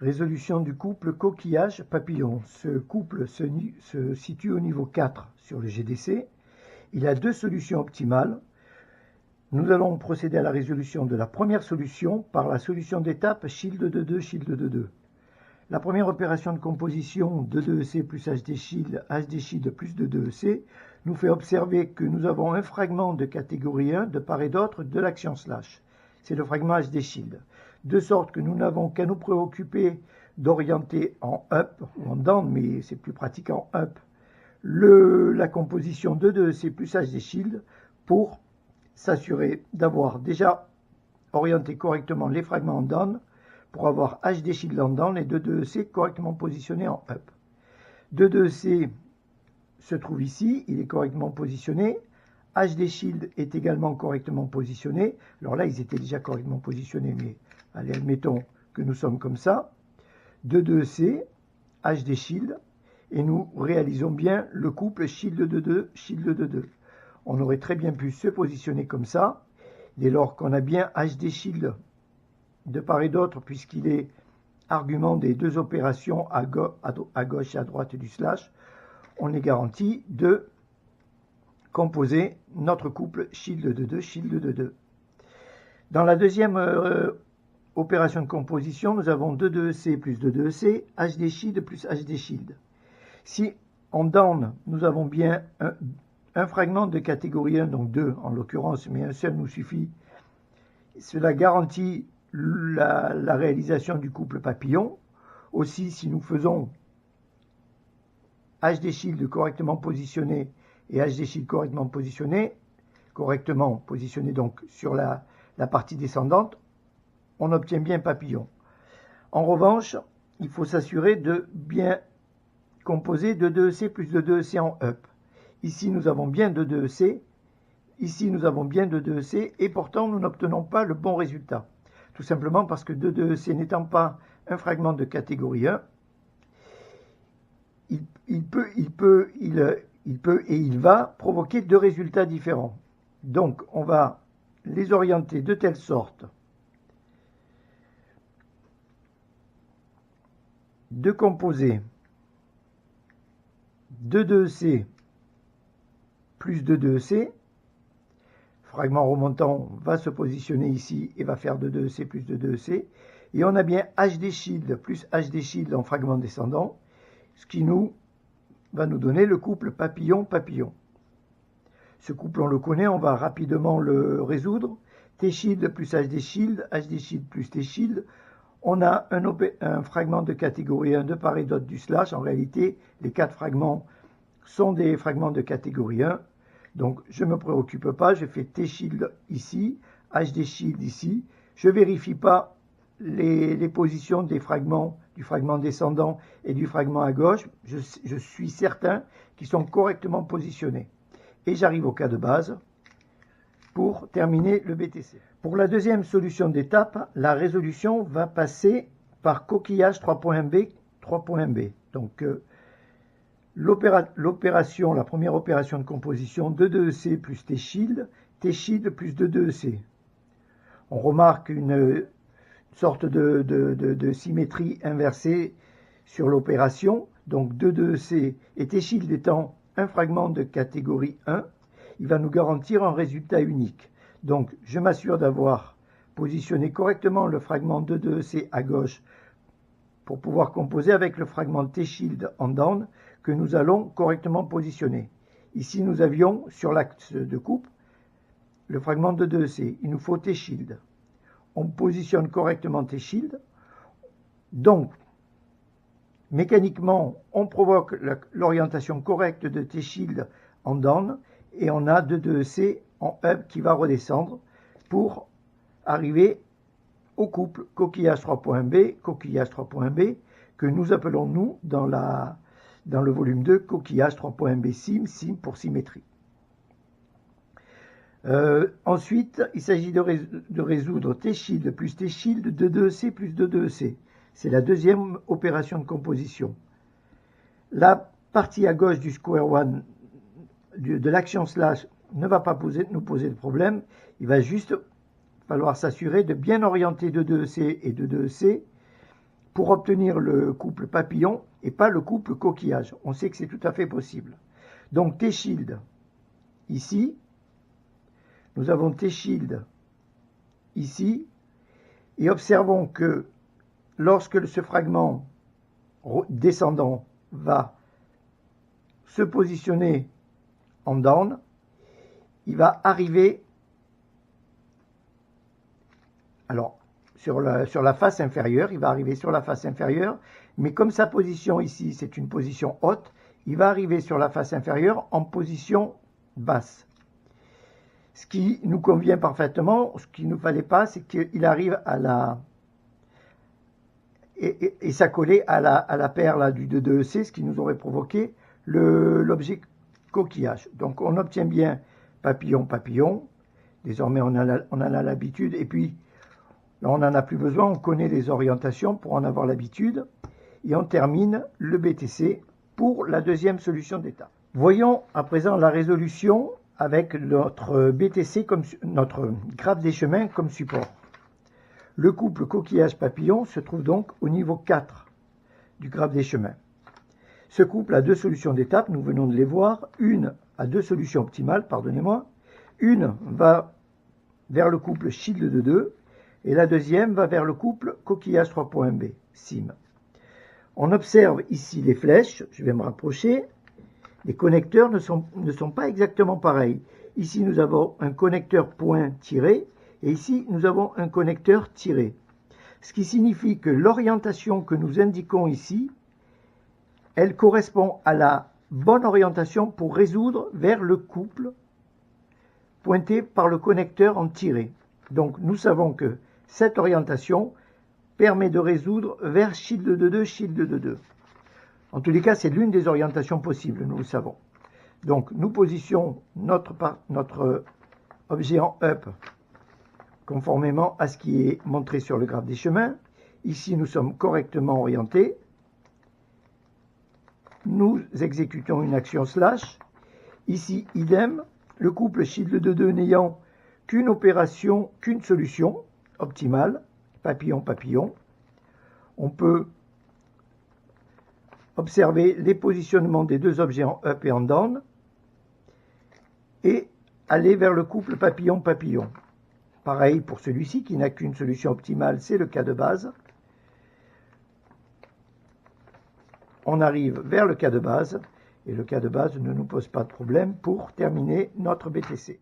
Résolution du couple coquillage-papillon. Ce couple se situe au niveau 4 sur le GDC. Il a deux solutions optimales. Nous allons procéder à la résolution de la première solution par la solution d'étape shield de 2, shield de 2. La première opération de composition de 2EC plus HD shield plus de 2EC nous fait observer que nous avons un fragment de catégorie 1 de part et d'autre de l'action slash. C'est le fragment HD shield. De sorte que nous n'avons qu'à nous préoccuper d'orienter en up ou en down, mais c'est plus pratique en up, la composition de 2EC plus HD shield pour s'assurer d'avoir déjà orienté correctement les fragments en down pour avoir HD shield en down et 2EC correctement positionné en up. 2EC se trouve ici, il est correctement positionné. HD shield est également correctement positionné. Alors là, ils étaient déjà correctement positionnés, mais allez, admettons que nous sommes comme ça. 2EC, HD shield, et nous réalisons bien le couple shield de 2, shield de 2. On aurait très bien pu se positionner comme ça, dès lors qu'on a bien HD shield de part et d'autre, puisqu'il est argument des deux opérations à gauche et à droite du slash, on est garanti de composer notre couple shield de 2, shield de 2. Dans la deuxième opération de composition, nous avons 2EC plus 2EC, HD shield plus HD shield. Si en down, nous avons bien un fragment de catégorie 1, donc 2 en l'occurrence, mais un seul nous suffit, cela garantit la réalisation du couple papillon. Aussi, si nous faisons HD shield correctement positionné et HD shield correctement positionné donc sur la partie descendante, on obtient bien papillon. En revanche, il faut s'assurer de bien composer 2EC plus 2EC en up. Ici, nous avons bien 2EC, ici, nous avons bien 2EC, et pourtant, nous n'obtenons pas le bon résultat. Tout simplement parce que 2EC n'étant pas un fragment de catégorie 1, il va provoquer deux résultats différents. Donc, on va les orienter de telle sorte de composer 2EC plus 2EC. Fragment remontant va se positionner ici et va faire 2EC plus 2EC. Et on a bien HD shield plus HD shield en fragment descendant, ce qui va nous donner le couple papillon-papillon. Ce couple, on le connaît, on va rapidement le résoudre. T-shield plus HD shield plus T-shield. On a un fragment de catégorie 1 de part et d'autre du slash. En réalité, les 4 fragments sont des fragments de catégorie 1. Donc, je ne me préoccupe pas, je fais T-shield ici, HD shield ici. Je ne vérifie pas les positions des fragments, du fragment descendant et du fragment à gauche. Je suis certain qu'ils sont correctement positionnés. Et j'arrive au cas de base pour terminer le BTC. Pour la deuxième solution d'étape, la résolution va passer par coquillage 3.MB. Donc, la première opération de composition, 2EC plus T-shield plus 2EC. On remarque une sorte de symétrie inversée sur l'opération. Donc 2EC et T-shield étant un fragment de catégorie 1, il va nous garantir un résultat unique. Donc je m'assure d'avoir positionné correctement le fragment 2EC à gauche pour pouvoir composer avec le fragment T-shield en down que nous allons correctement positionner. Ici, nous avions sur l'axe de coupe le fragment de 2EC. Il nous faut T-shield. On positionne correctement T-shield. Donc, mécaniquement, on provoque l'orientation correcte de T-shield en down et on a 2EC en up qui va redescendre pour arriver au couple coquillage 3.B, que nous appelons, nous, dans le volume 2, coquillage 3.B sim pour symétrie. Ensuite, il s'agit de résoudre T-shield plus T-shield de 2EC plus 2EC. C'est la deuxième opération de composition. La partie à gauche du square one de l'action slash ne va pas nous poser de problème. Il va juste falloir s'assurer de bien orienter 2EC et 2EC pour obtenir le couple papillon et pas le couple coquillage. On sait que c'est tout à fait possible. Donc T-shield ici, nous avons T-shield ici, et observons que lorsque ce fragment descendant va se positionner en down, il va arriver alors sur la face inférieure, il va arriver sur la face inférieure, mais comme sa position ici c'est une position haute, il va arriver sur la face inférieure en position basse. Ce qui nous convient parfaitement. Ce qu'il ne nous fallait pas, c'est qu'il arrive à la et s'accoler à la paire là, du 2-2-EC, ce qui nous aurait provoqué l'objet coquillage. Donc on obtient bien papillon, papillon. Désormais on en a l'habitude, et puis là on n'en a plus besoin, on connaît les orientations pour en avoir l'habitude. Et on termine le BTC pour la deuxième solution d'étape. Voyons à présent la résolution avec notre BTC, comme notre graphe des chemins comme support. Le couple coquillage-papillon se trouve donc au niveau 4 du graphe des chemins. Ce couple a deux solutions d'étape, nous venons de les voir. Une a deux solutions optimales, pardonnez-moi. Une va vers le couple shield de 2 et la deuxième va vers le couple coquillage 3.b, sim. On observe ici les flèches, je vais me rapprocher. Les connecteurs ne sont pas exactement pareils. Ici, nous avons un connecteur point tiré, et ici, nous avons un connecteur tiré. Ce qui signifie que l'orientation que nous indiquons ici, elle correspond à la bonne orientation pour résoudre vers le couple pointé par le connecteur en tiré. Donc, nous savons que cette orientation permet de résoudre vers shield de 2, shield de 2. En tous les cas, c'est l'une des orientations possibles, nous le savons. Donc, nous positionnons notre objet en up conformément à ce qui est montré sur le graphe des chemins. Ici, nous sommes correctement orientés. Nous exécutons une action slash. Ici, idem, le couple shield de 2 n'ayant qu'une opération, qu'une solution optimale, papillon, papillon. On peut observer les positionnements des deux objets en up et en down et aller vers le couple papillon-papillon. Pareil pour celui-ci qui n'a qu'une solution optimale, c'est le cas de base. On arrive vers le cas de base et le cas de base ne nous pose pas de problème pour terminer notre BTC.